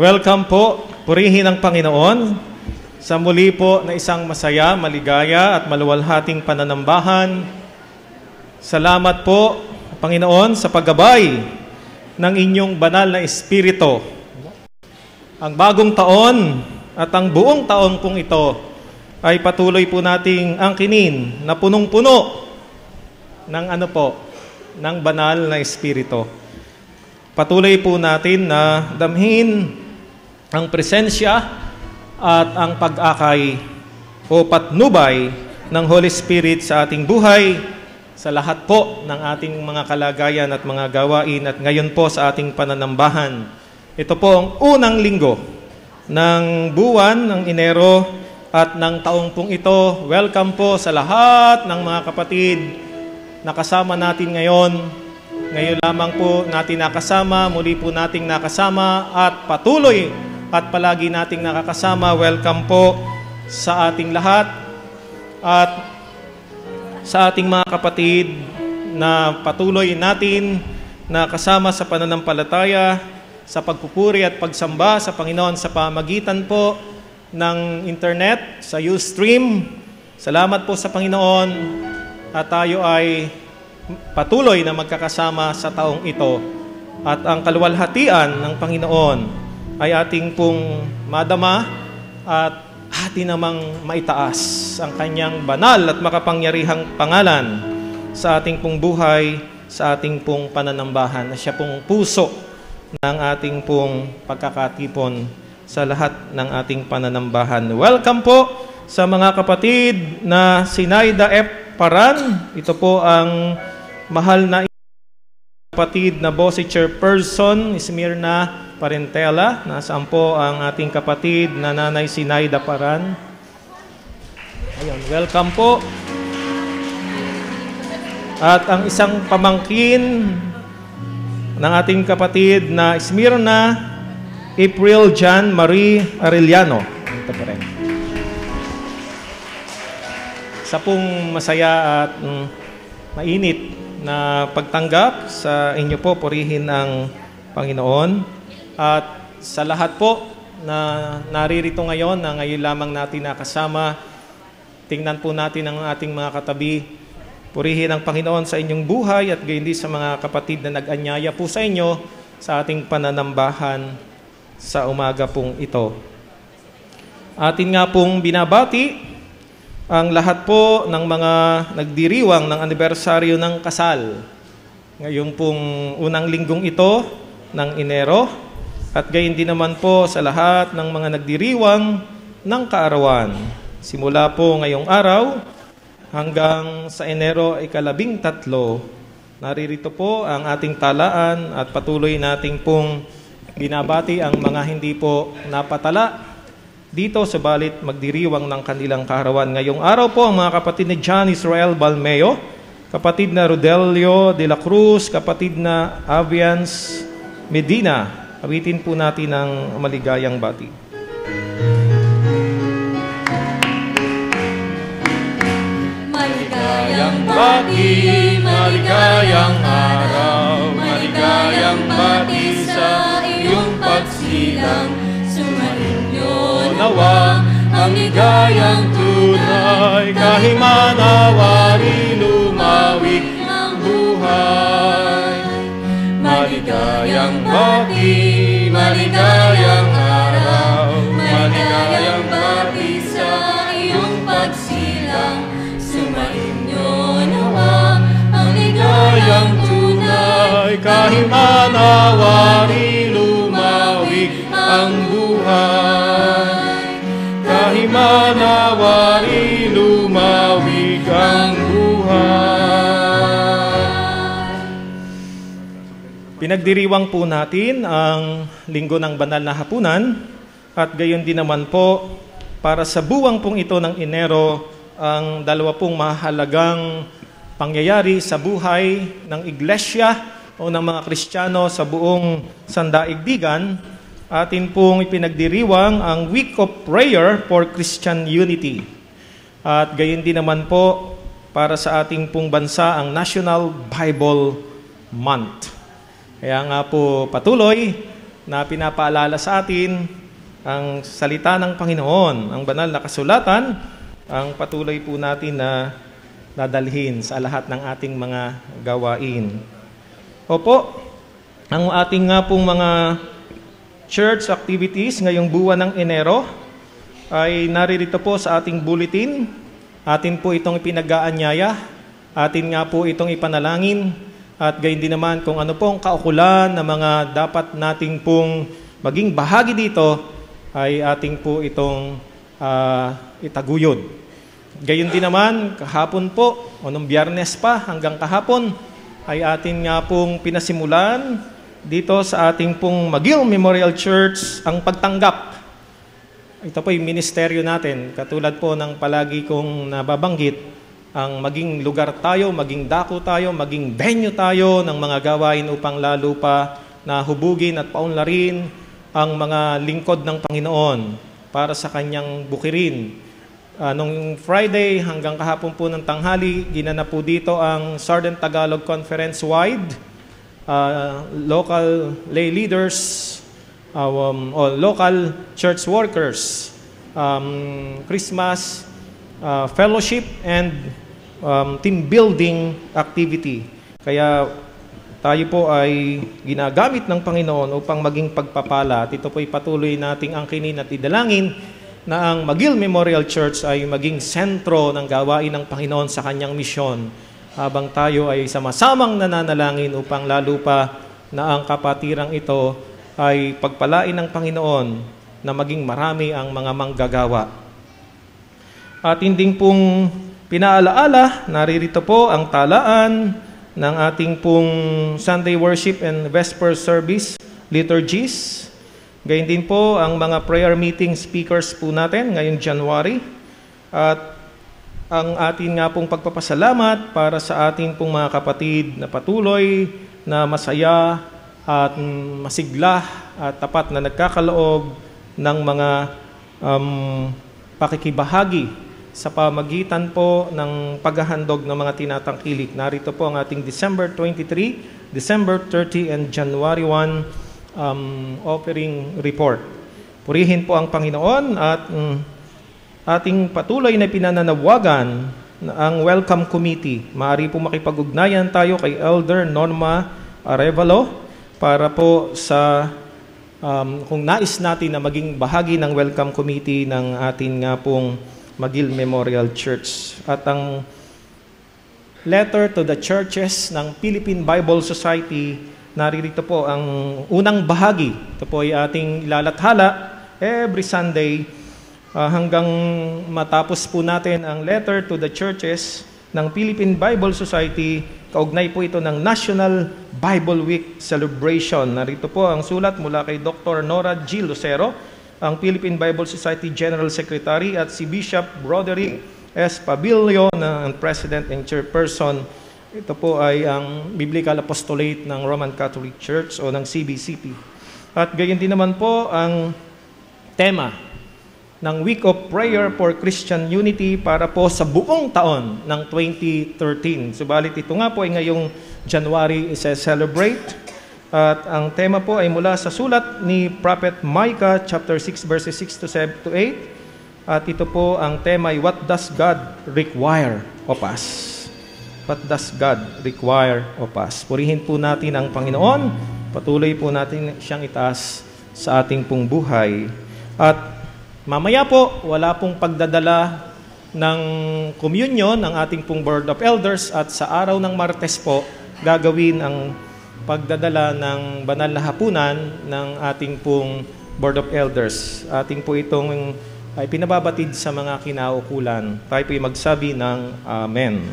Welcome po, purihin ang Panginoon sa muli po na isang masaya, maligaya at maluwalhating pananambahan. Salamat po, Panginoon, sa paggabay ng inyong banal na Espiritu. Ang bagong taon at ang buong taon pong ito ay patuloy po nating angkinin na punong-puno ng ng banal na Espiritu. Patuloy po natin na damhin ang presensya at ang pag-akay o patnubay ng Holy Spirit sa ating buhay, sa lahat po ng ating mga kalagayan at mga gawain at ngayon po sa ating pananambahan. Ito po ang unang linggo ng buwan ng Enero at ng taong pong ito. Welcome po sa lahat ng mga kapatid na kasama natin ngayon. Ngayon lamang po natin nakasama, muli po nating nakasama at patuloy at palagi nating nakakasama. Welcome po sa ating lahat at sa ating mga kapatid na patuloy natin na kasama sa pananampalataya, sa pagpupuri at pagsamba sa Panginoon sa pamagitan po ng internet, sa Ustream. Salamat po sa Panginoon at tayo ay patuloy na magkakasama sa taong ito at ang kaluwalhatian ng Panginoon ay ating pong madama at atin namang maitaas ang kanyang banal at makapangyarihang pangalan sa ating pong buhay, sa ating pong pananambahan, na siya pong puso ng ating pong pagkakatipon sa lahat ng ating pananambahan. Welcome po sa mga kapatid na Sinaida F. Paran. Ito po ang mahal na kapatid na Bossy Chairperson, Esmirna Parentela. Nasaan po ang ating kapatid na Nanay Sinaida Paran? Ayun, welcome po. At ang isang pamangkin ng ating kapatid na Esmirna April Jan Marie Arellano. Ito po rin. Sa pong masaya at mainit na pagtanggap sa inyo po, purihin ang Panginoon. At sa lahat po na naririto ngayon, na ngayon lamang natin nakasama, tingnan po natin ang ating mga katabi. Purihin ang Panginoon sa inyong buhay at gayon din sa mga kapatid na nag-anyaya po sa inyo sa ating pananambahan sa umaga pong ito. Atin nga pong binabati ang lahat po ng mga nagdiriwang ng anibersaryo ng kasal. Ngayong pong unang linggong ito ng Enero. At gayon din naman po sa lahat ng mga nagdiriwang ng kaarawan. Simula po ngayong araw hanggang sa Enero 13, naririto po ang ating talaan at patuloy nating pong binabati ang mga hindi po napatala dito sa balit magdiriwang ng kanilang kaarawan. Ngayong araw po ang mga kapatid ni John Israel Balmeo, kapatid na Rodelio de la Cruz, kapatid na Avians Medina. Awitin po natin ang maligayang bati. Maligayang bati, maligayang araw, maligayang bati sa iyong pagsilang. Sumainyo nawa ang ligayang tunay, kahimanawari lumawig ang buhay. Maligayang bati, maligayang araw, maligayang bati sa iyong pagsilang. Sumainyo nawa ang ligayang tunay, kahimanawari lumawig ang buhay. Kahimanawari lumawig ang buhay. Pinagdiriwang po natin ang linggo ng banal na hapunan at gayon din naman po para sa buwang pong ito ng Enero ang dalawa pong mahalagang pangyayari sa buhay ng iglesia o ng mga Kristiyano sa buong sandaigdigan. Atin pong ipinagdiriwang ang Week of Prayer for Christian Unity. At gayon din naman po para sa ating pong bansa ang National Bible Month. Kaya nga po patuloy na pinapaalala sa atin ang salita ng Panginoon, ang banal na kasulatan, ang patuloy po natin na dadalhin sa lahat ng ating mga gawain. Opo, ang ating nga pong mga church activities ngayong buwan ng Enero ay naririto po sa ating bulletin. Atin po itong ipinag-aanyaya, atin nga po itong ipanalangin, at gayon din naman kung ano pong kaukulan na mga dapat nating pong maging bahagi dito ay ating po itong itaguyod. Gayon din naman, kahapon po, o nung Biyernes pa hanggang kahapon, ay atin nga pong pinasimulan dito sa ating pong McGill Memorial Church ang pagtanggap. Ito po yung ministeryo natin, katulad po ng palagi kong nababanggit, ang maging lugar tayo, maging dako tayo, maging venue tayo ng mga gawain upang lalo pa na hubugin at paunlarin ang mga lingkod ng Panginoon para sa kanyang bukirin. Nung Friday hanggang kahapon po ng tanghali, ginanap po dito ang Southern Tagalog Conference Wide, local lay leaders, o local church workers, Christmas, fellowship, and team building activity. Kaya tayo po ay ginagamit ng Panginoon upang maging pagpapala. At ito po ay patuloy nating angkinin at idalangin na ang McGill Memorial Church ay maging sentro ng gawain ng Panginoon sa kanyang misyon, habang tayo ay sama-samang nananalangin upang lalo pa na ang kapatirang ito ay pagpalain ng Panginoon na maging marami ang mga manggagawa. At hindi pong pinaalaala, naririto po ang talaan ng ating pong Sunday worship and Vesper service liturgies. Gayun din po ang mga prayer meeting speakers po natin ngayong January. At ang atin nga pong pagpapasalamat para sa ating pong mga kapatid na patuloy na masaya at masigla at tapat na nagkakaloob ng mga pakikibahagi sa pamagitan po ng paghahandog ng mga tinatangkilik. Narito po ang ating December 23, December 30, and January 1 offering report. Purihin po ang Panginoon at ating patuloy na pinananawagan ang Welcome Committee. Maaari po makipag-ugnayan tayo kay Elder Norma Arevalo para po sa kung nais natin na maging bahagi ng Welcome Committee ng atin nga pong McGill Memorial Church. At ang letter to the churches ng Philippine Bible Society, naririto po ang unang bahagi. Ito po ay ating ilalathala every Sunday hanggang matapos po natin ang letter to the churches ng Philippine Bible Society. Kaugnay po ito ng National Bible Week Celebration. Narito po ang sulat mula kay Dr. Nora G. Lucero, ang Philippine Bible Society General Secretary, at si Bishop Broderick S. Pabilio, na ang President and Chairperson. Ito po ay ang Biblical Apostolate ng Roman Catholic Church o ng CBCP. At gayon din naman po ang tema ng Week of Prayer for Christian Unity para po sa buong taon ng 2013. Subalit ito nga po ay ngayong January i-celebrate. At ang tema po ay mula sa sulat ni Prophet Micah chapter 6 verses 6 to 8. At ito po ang tema ay What does God require of us? What does God require of us? Purihin po natin ang Panginoon. Patuloy po natin siyang itaas sa ating pong buhay. At mamaya po, wala pong pagdadala ng communion ng ating pong Board of Elders, at sa araw ng Martes po, gagawin ang pagdadala ng banal na hapunan ng ating pong Board of Elders. Ating po itong ay pinababatid sa mga kinaukulan. Tayo po magsabi ng Amen.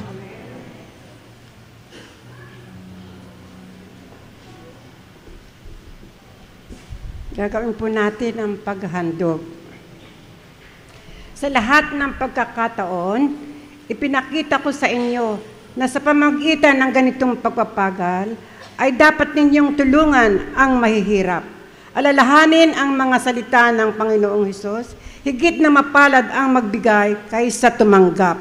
Gagawin po natin ang paghandog. Sa lahat ng pagkakataon, ipinakita ko sa inyo na sa pamagitan ng ganitong pagpapagal, ay dapat ninyong tulungan ang mahihirap. Alalahanin ang mga salita ng Panginoong Hesus, higit na mapalad ang magbigay kaysa tumanggap.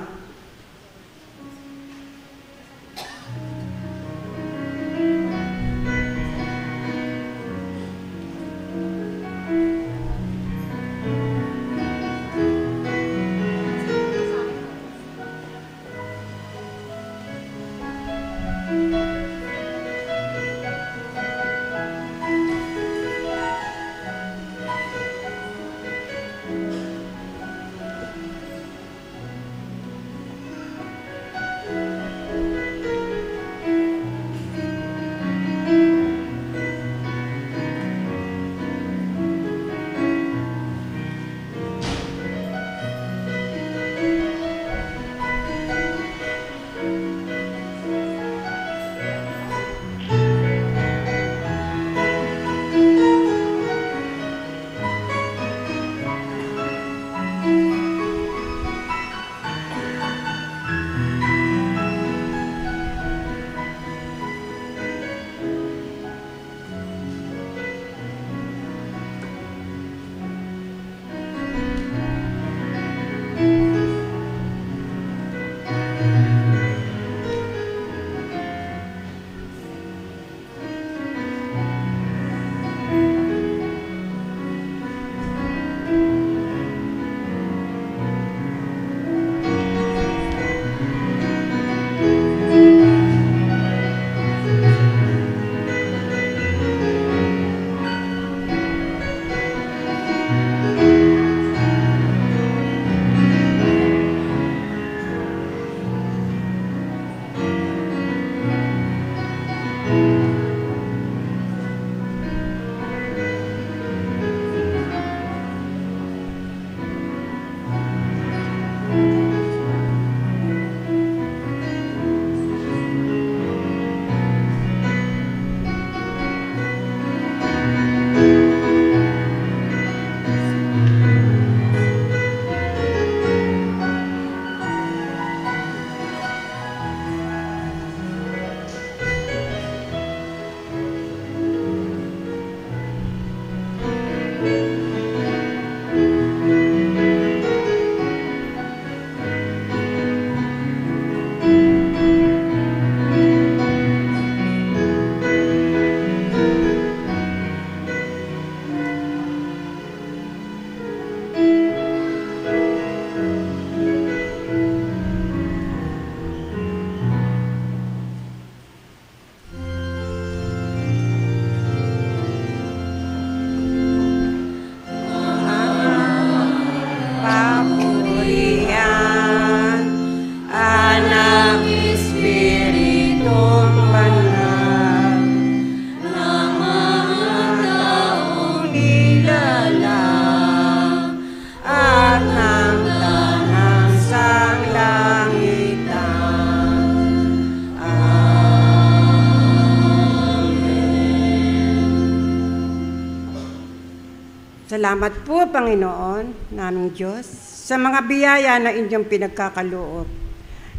Salamat po, Panginoon, naming Diyos, sa mga biyaya na inyong pinagkakaloob.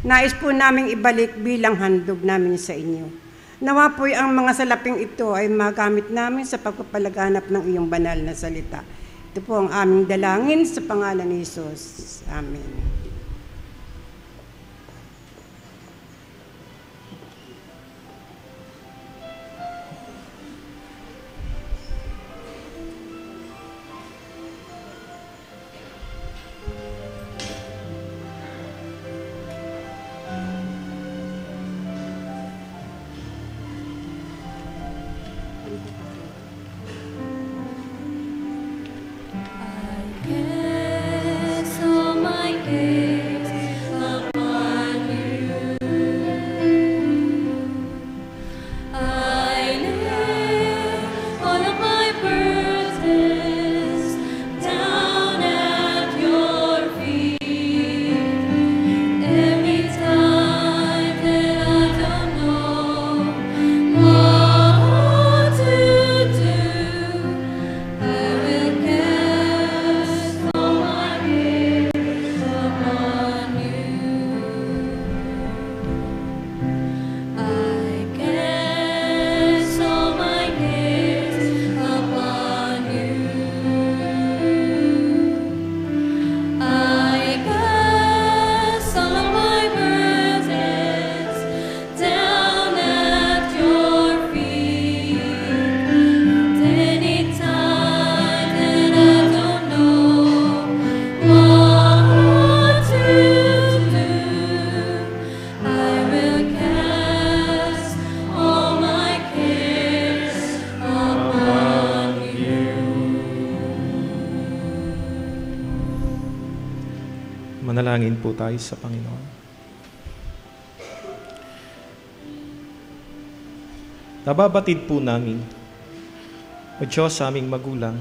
Nais po naming ibalik bilang handog namin sa inyo. Nawa po ang mga salaping ito ay magamit namin sa pagpapalaganap ng iyong banal na salita. Ito po ang aming dalangin sa pangalan ni Jesus. Amen. Manalangin po tayo sa Panginoon. Nababatid po namin, O Diyos sa aming magulang,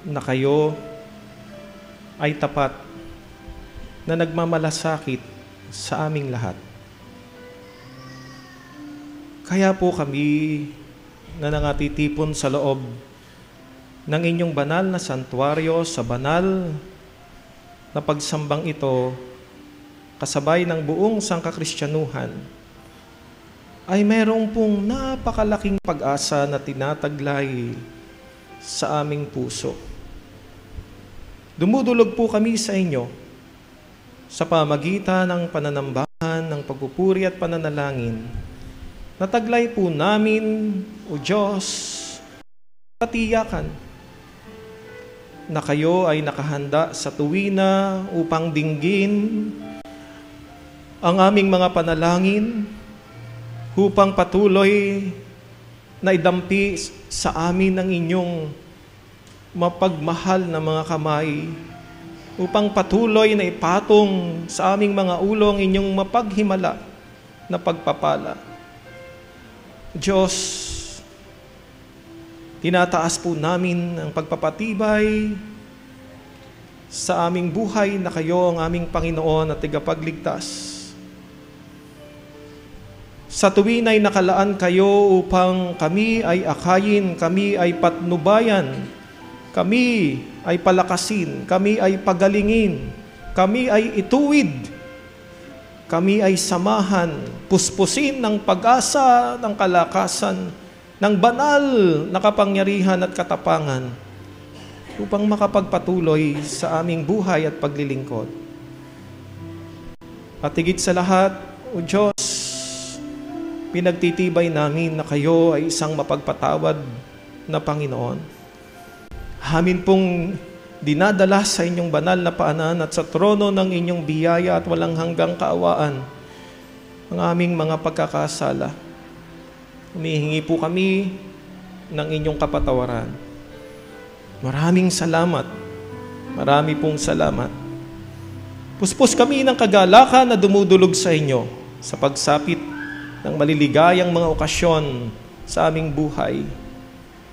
na kayo ay tapat na nagmamalasakit sa aming lahat. Kaya po kami na nangatitipon sa loob ng inyong banal na santuaryo sa banal na pagsambang ito, kasabay ng buong sangkakristyanuhan, ay merong pong napakalaking pag-asa na tinataglay sa aming puso. Dumudulog po kami sa inyo sa pamagitan ng pananambahan, ng pagpupuri at pananalangin. Nataglay po namin, O Diyos, katiyakan na kayo ay nakahanda sa tuwina upang dinggin ang aming mga panalangin, upang patuloy na idampi sa amin ang inyong mapagmahal na mga kamay, upang patuloy na ipatong sa aming mga ulo ang inyong mapaghimala na pagpapala. Diyos, tinataas po namin ang pagpapatibay sa aming buhay na kayo ang aming Panginoon at tagapagligtas. Sa tuwin ay nakalaan kayo upang kami ay akayin, kami ay patnubayan, kami ay palakasin, kami ay pagalingin, kami ay ituwid, kami ay samahan, puspusin ng pag-asa, ng kalakasan, ng banal na kapangyarihan at katapangan upang makapagpatuloy sa aming buhay at paglilingkod. At higit sa lahat, O Diyos, pinagtitibay namin na kayo ay isang mapagpatawad na Panginoon. Amin pong dinadala sa inyong banal na paanan at sa trono ng inyong biyaya at walang hanggang kaawaan ang aming mga pagkakasala. Humihingi po kami ng inyong kapatawaran. Maraming salamat. Marami pong salamat. Puspos kami ng kagalakan na dumudulog sa inyo sa pagsapit ng maliligayang mga okasyon sa aming buhay.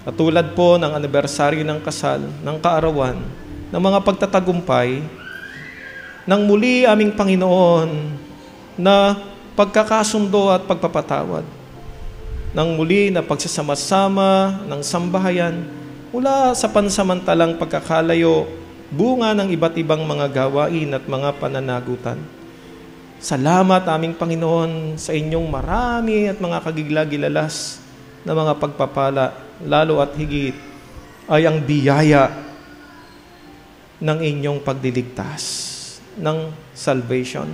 Katulad po ng anibersaryo ng kasal, ng kaarawan, ng mga pagtatagumpay, ng muli aming Panginoon na pagkakasundo at pagpapatawad, ng muli na pagsasama-sama ng sambahayan mula sa pansamantalang pagkakalayo, bunga ng iba't ibang mga gawain at mga pananagutan. Salamat aming Panginoon sa inyong marami at mga kagigla-gilalas na mga pagpapala, lalo at higit ay ang biyaya ng inyong pagdiligtas, ng salvation.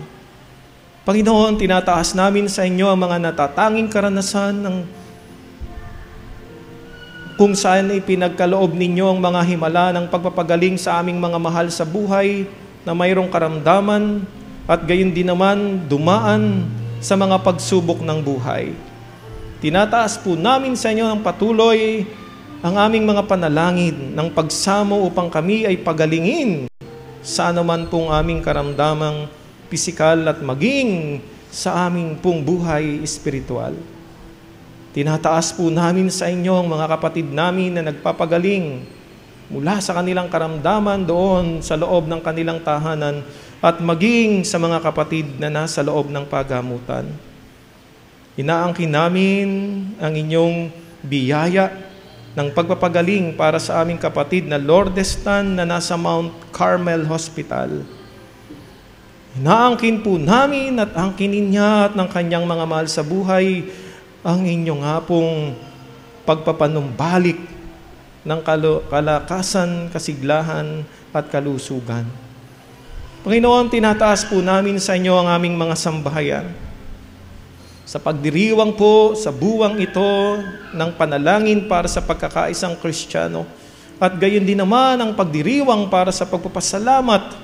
Panginoon, tinataas namin sa inyo ang mga natatanging karanasan ng kung saan ipinagkaloob ninyo ang mga himala ng pagpapagaling sa aming mga mahal sa buhay na mayroong karamdaman at gayon din naman dumaan sa mga pagsubok ng buhay. Tinataas po namin sa inyo ng patuloy ang aming mga panalangin ng pagsamo upang kami ay pagalingin sa anuman pong aming karamdamang pisikal at maging sa aming pong buhay espiritual. Tinataas po namin sa inyo ang mga kapatid namin na nagpapagaling mula sa kanilang karamdaman doon sa loob ng kanilang tahanan at maging sa mga kapatid na nasa loob ng pagamutan. Inaangkin namin ang inyong biyaya ng pagpapagaling para sa aming kapatid na Lordestan na nasa Mount Carmel Hospital. Inaangkin po namin at angkinin niya at ng kanyang mga mahal sa buhay ang inyong nga pong pagpapanumbalik ng kalakasan, kasiglahan at kalusugan. Panginoon, tinataas po namin sa inyo ang aming mga sambahayan. Sa pagdiriwang po sa buwang ito ng panalangin para sa pagkakaisang Kristiyano at gayon din naman ang pagdiriwang para sa pagpapasalamat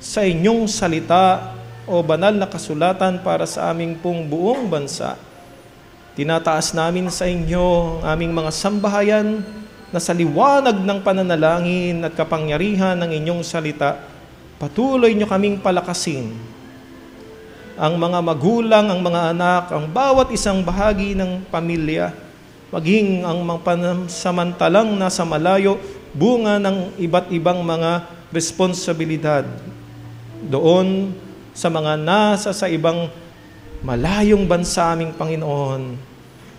sa inyong salita o banal na kasulatan para sa aming pong buong bansa. Tinataas namin sa inyo ang aming mga sambahayan na sa liwanag ng pananalangin at kapangyarihan ng inyong salita, patuloy nyo kaming palakasin. Ang mga magulang, ang mga anak, ang bawat isang bahagi ng pamilya, maging ang mga pansamantalang nasa malayo, bunga ng iba't ibang mga responsibilidad doon sa mga nasa sa ibang malayong bansa aming Panginoon.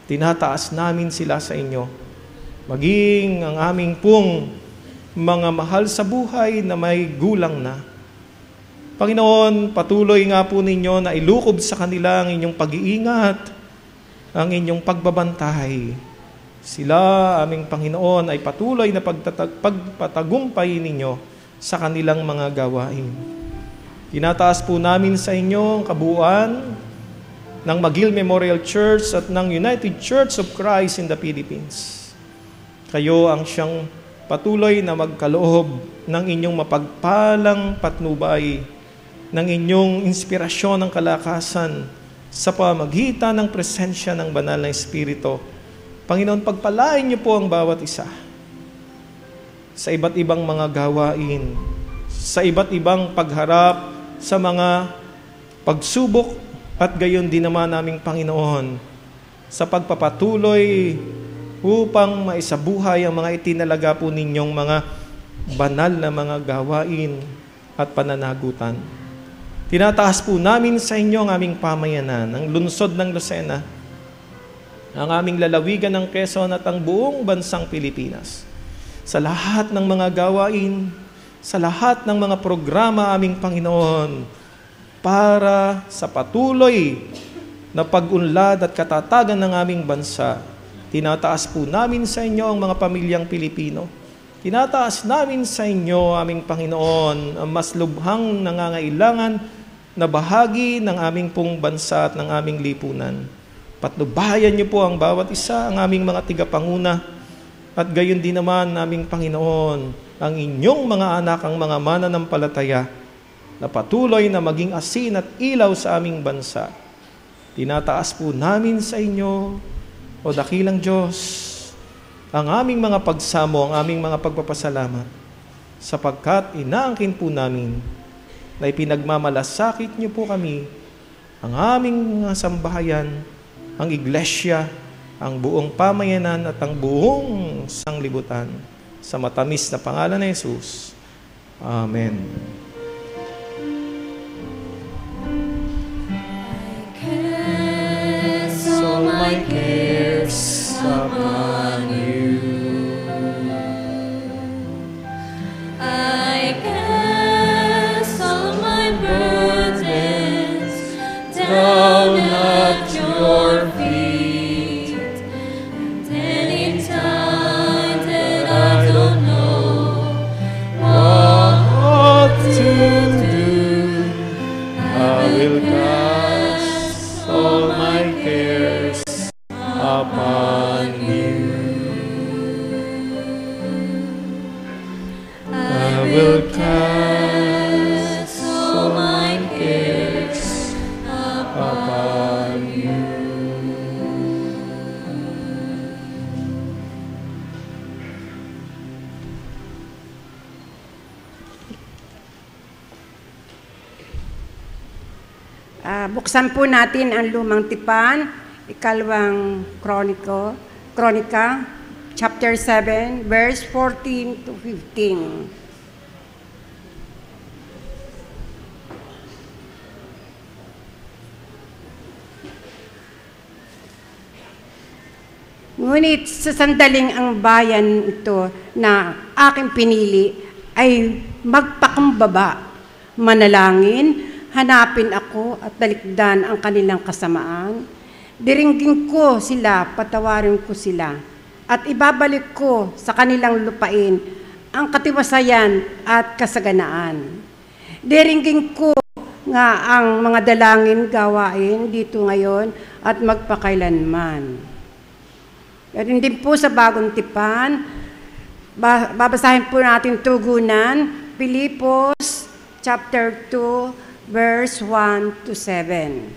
Tinataas namin sila sa inyo. Maging ang aming pong mga mahal sa buhay na may gulang na. Panginoon, patuloy nga po ninyo na ilukob sa kanila ang inyong pag-iingat, ang inyong pagbabantay. Sila, aming Panginoon, ay patuloy na pagpatagumpay ninyo sa kanilang mga gawain. Tinataas po namin sa inyo ang kabuuan ng McGill Memorial Church at ng United Church of Christ in the Philippines. Kayo ang siyang patuloy na magkaloob ng inyong mapagpalang patnubay, ng inyong inspirasyon ng kalakasan sa pamagitan ng presensya ng banal na Espiritu. Panginoon, pagpalain niyo po ang bawat isa sa iba't ibang mga gawain, sa iba't ibang pagharap sa mga pagsubok at gayon din naman naming Panginoon sa pagpapatuloy upang maisabuhay ang mga itinalaga po ninyong mga banal na mga gawain at pananagutan. Tinataas po namin sa inyo ang aming pamayanan, ang lungsod ng Lucena, ang aming lalawigan ng Quezon at ang buong bansang Pilipinas. Sa lahat ng mga gawain, sa lahat ng mga programa aming Panginoon, para sa patuloy na pag-unlad at katatagan ng aming bansa. Tinataas po namin sa inyo ang mga pamilyang Pilipino. Tinataas namin sa inyo, aming Panginoon, ang mas lubhang nangangailangan na bahagi ng aming pong bansa at ng aming lipunan. Patnubayan niyo po ang bawat isa, ang aming mga tigapanguna, at gayon din naman, aming Panginoon, ang inyong mga anak, ang mga mananampalataya, na patuloy na maging asin at ilaw sa aming bansa. Tinataas po namin sa inyo, o dakilang Diyos, ang aming mga pagsamo, ang aming mga pagpapasalamat, sapagkat inaangkin po namin na ipinagmamalasakit niyo po kami, ang aming mga sambahayan, ang iglesia, ang buong pamayanan at ang buong sanglibutan. Sa matamis na pangalan ni Jesus. Amen. All my cares upon you. will cast all my cares upon you. Buksan po natin ang lumang tipan, ikalawang Kronika, chapter 7, verse 14 to 15. Ngunit sa sandaling ang bayan ito na aking pinili ay magpakumbaba, manalangin, hanapin ako at talikdan ang kanilang kasamaan. Diringgin ko sila, patawarin ko sila, at ibabalik ko sa kanilang lupain ang katiwasayan at kasaganaan. Diringgin ko nga ang mga dalangin gawain dito ngayon at magpakailanman. At hindi po sa bagong tipan, babasahin po natin tugunan, Pilipos chapter 2, verse 1 to 7.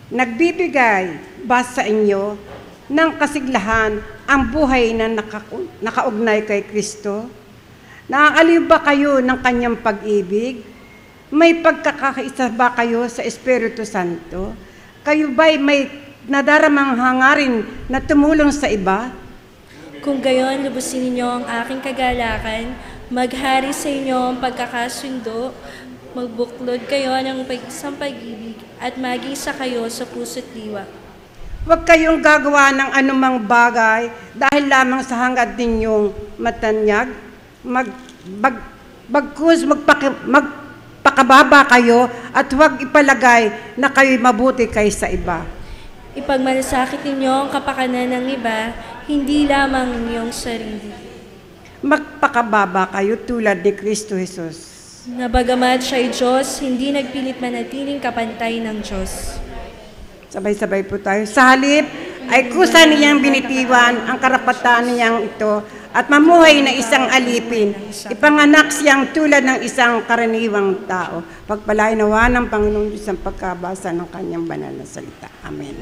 Nagbibigay ba sa inyo ng kasiglahan ang buhay na nakaugnay kay Kristo? Naaaliw ba kayo ng kanyang pag-ibig? May pagkakaisa ba kayo sa Espiritu Santo? Kayo ba'y may nadaramang hangarin na tumulong sa iba? Kung gayon, lubusin ninyo ang aking kagalakan, maghari sa inyo ang pagkakasundo, magbuklod kayo ng isang pag-ibig, at mag-isa kayo sa puso't diwa. Huwag kayong gagawa ng anumang bagay dahil lamang sa hangad ninyong matanyag. Bagkus magpakababa kayo at huwag ipalagay na kayo'y mabuti kaysa iba. Ipagmalasakit ninyo ang kapakanan ng iba, hindi lamang inyong sarili. Magpakababa kayo tulad ni Kristo Jesus. Na bagamat siya'y Diyos, hindi nagpilit manatiling kapantay ng Diyos. Sabay-sabay po tayo. Sa halip ay kusa niyang binitiwan ang karapatan niyang ito at mamuhay na isang alipin. Ipanganak siyang tulad ng isang karaniwang tao. Pagpalain nawa ng Panginoon Diyos ang pagkabasa ng kanyang banal na salita. Amen.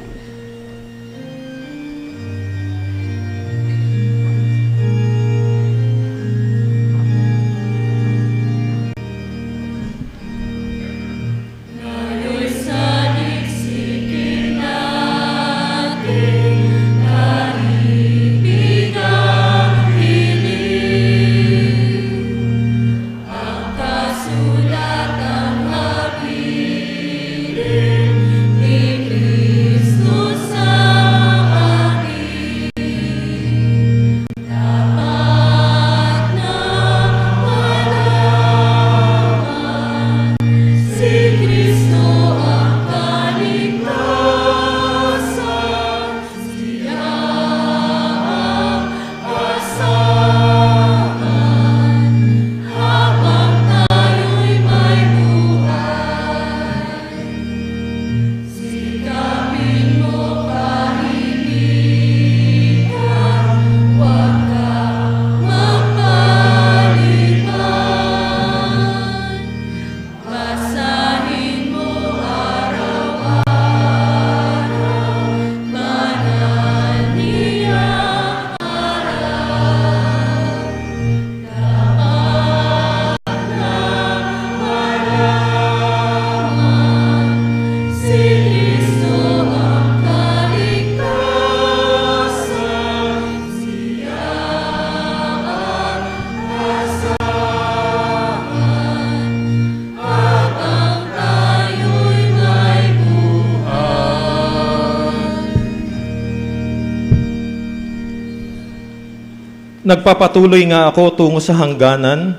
Nagpapatuloy nga ako tungo sa hangganan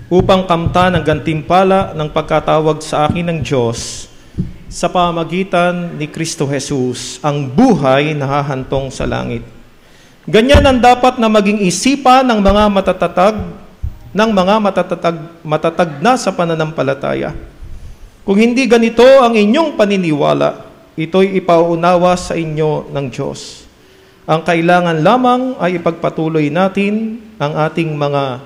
upang kamtan ang gantimpala ng pagkatawag sa akin ng Diyos sa pamagitan ni Kristo Jesus, ang buhay na hahantong sa langit. Ganyan ang dapat na maging isipan ng mga matatag na sa pananampalataya. Kung hindi ganito ang inyong paniniwala, ito'y ipauunawa sa inyo ng Diyos. Ang kailangan lamang ay ipagpatuloy natin ang ating mga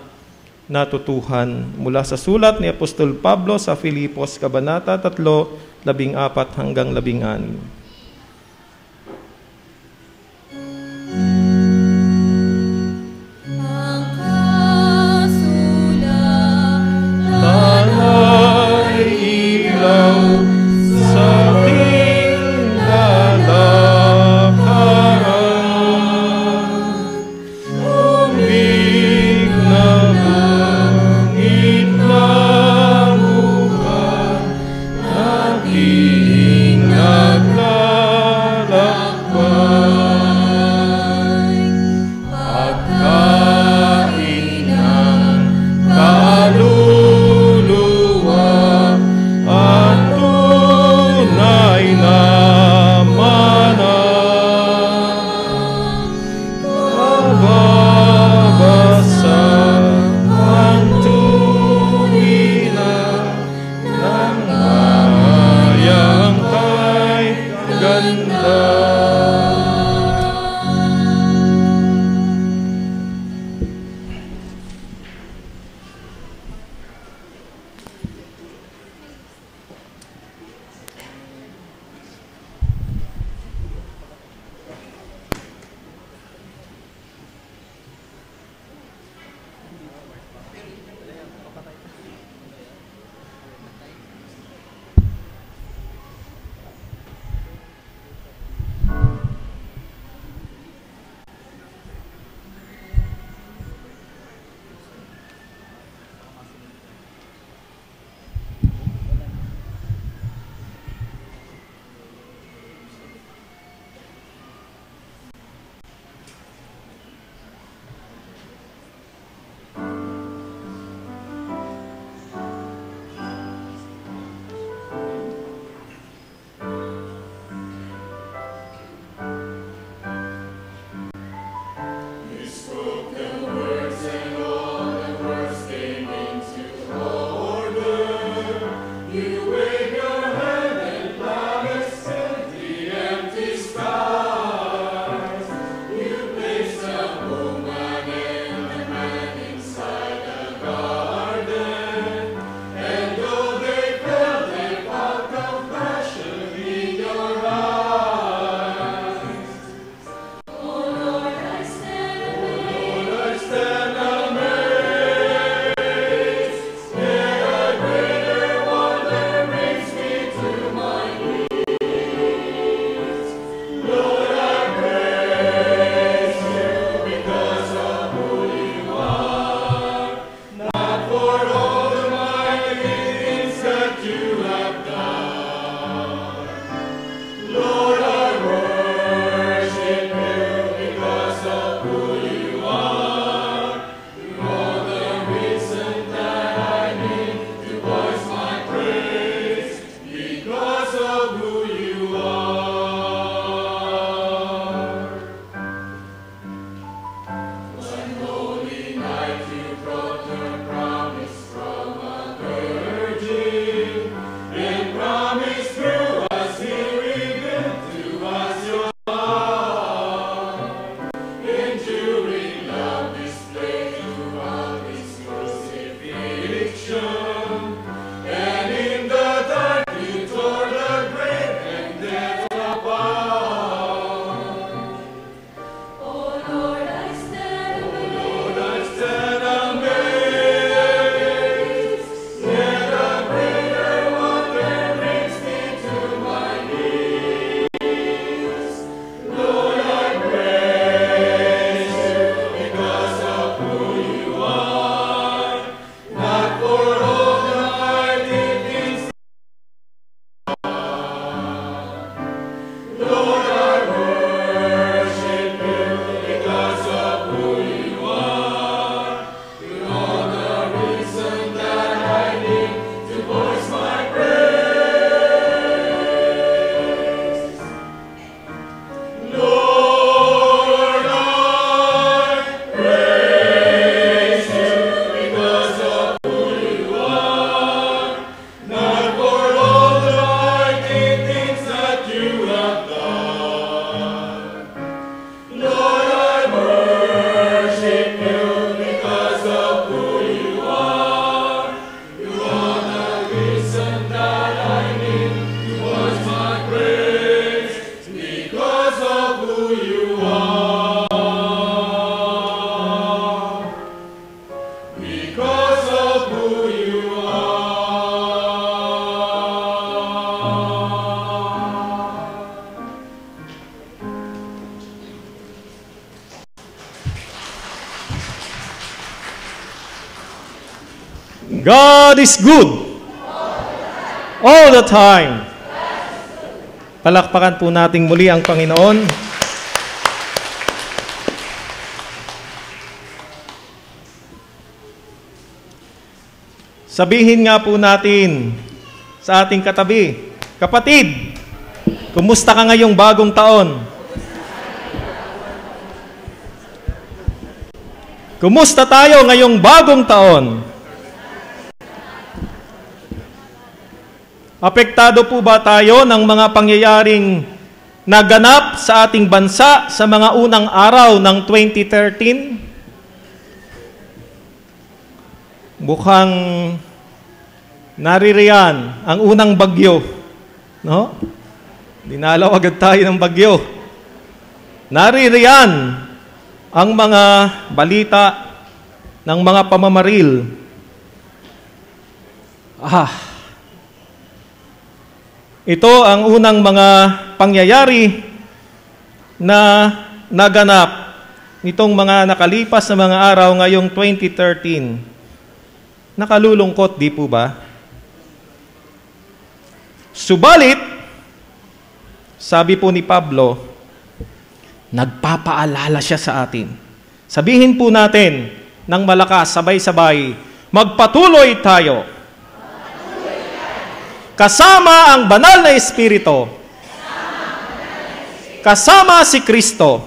natutuhan mula sa sulat ni Apostol Pablo sa Filipos, Kabanata 3, 14 hanggang 16. God is good. All the time. Palakpakan po nating muli ang Panginoon. Sabihin nga po natin sa ating katabi, kapatid, kumusta ka ngayong bagong taon? Kumusta tayo ngayong bagong taon? Apektado po ba tayo ng mga pangyayaring naganap sa ating bansa sa mga unang araw ng 2013? Mukhang naririyan ang unang bagyo, no? Dinalaw agad tayo ng bagyo. Naririyan ang mga balita ng mga pamamaril. Ito ang unang mga pangyayari na naganap nitong mga nakalipas na mga araw ngayong 2013. Nakalulungkot, di po ba? Subalit, sabi po ni Pablo, nagpapaalala siya sa atin. Sabihin po natin ng malakas, sabay-sabay, magpatuloy tayo. Kasama ang banal na Espiritu. Kasama si Kristo.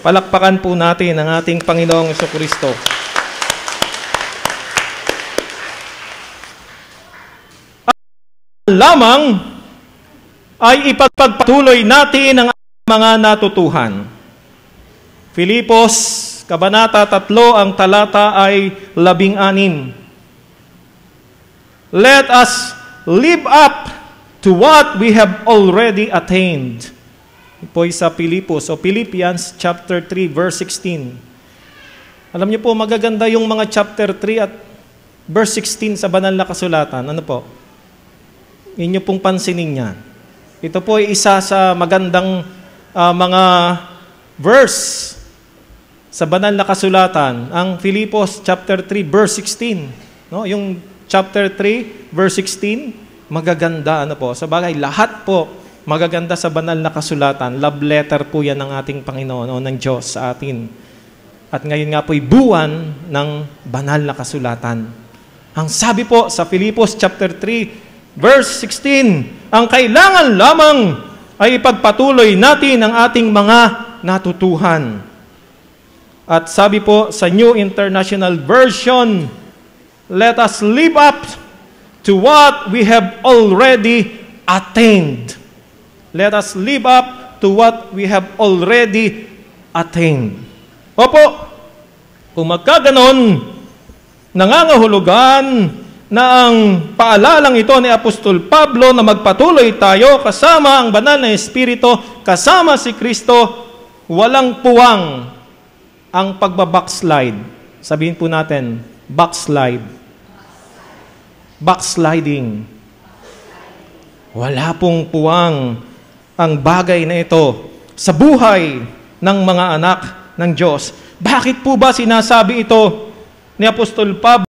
Palakpakan po natin ang ating Panginoong Jesucristo. Lamang ay ipagpatuloy natin ang mga natutuhan. Filipos, Kabanata 3, ang talata ay 16. Let us live up to what we have already attained. Po sa Filipos o Philippians chapter 3 verse 16. Alam niyo po, magaganda yung mga chapter 3 at verse 16 sa banal na kasulatan. Ano po? Inyo pong pansinin yan. Ito po ay isa sa magandang mga verse sa banal na kasulatan. Ang Filipos chapter 3 verse 16. No? Yung chapter 3 verse 16, magaganda. Ano po? Sa bagay, lahat po magaganda sa banal na kasulatan. Love letter po yan ng ating Panginoon o ng Diyos sa atin. At ngayon nga po'y buwan ng banal na kasulatan. Ang sabi po sa Filipos chapter 3 verse 16, ang kailangan lamang ay ipagpatuloy natin ang ating mga natutuhan. At sabi po sa New International Version, let us live up to what we have already attained. Let us live up to what we have already attained. Opo, kung magkaganon, nangangahulugan na ang paalalang ito ni Apostol Pablo na magpatuloy tayo kasama ang banal na Espiritu, kasama si Kristo, walang puwang ang pagbabackslide. Sabihin po natin, backslide. Backsliding. Wala pong puwang ang bagay na ito sa buhay ng mga anak ng Diyos. Bakit po ba sinasabi ito ni Apostol Pablo?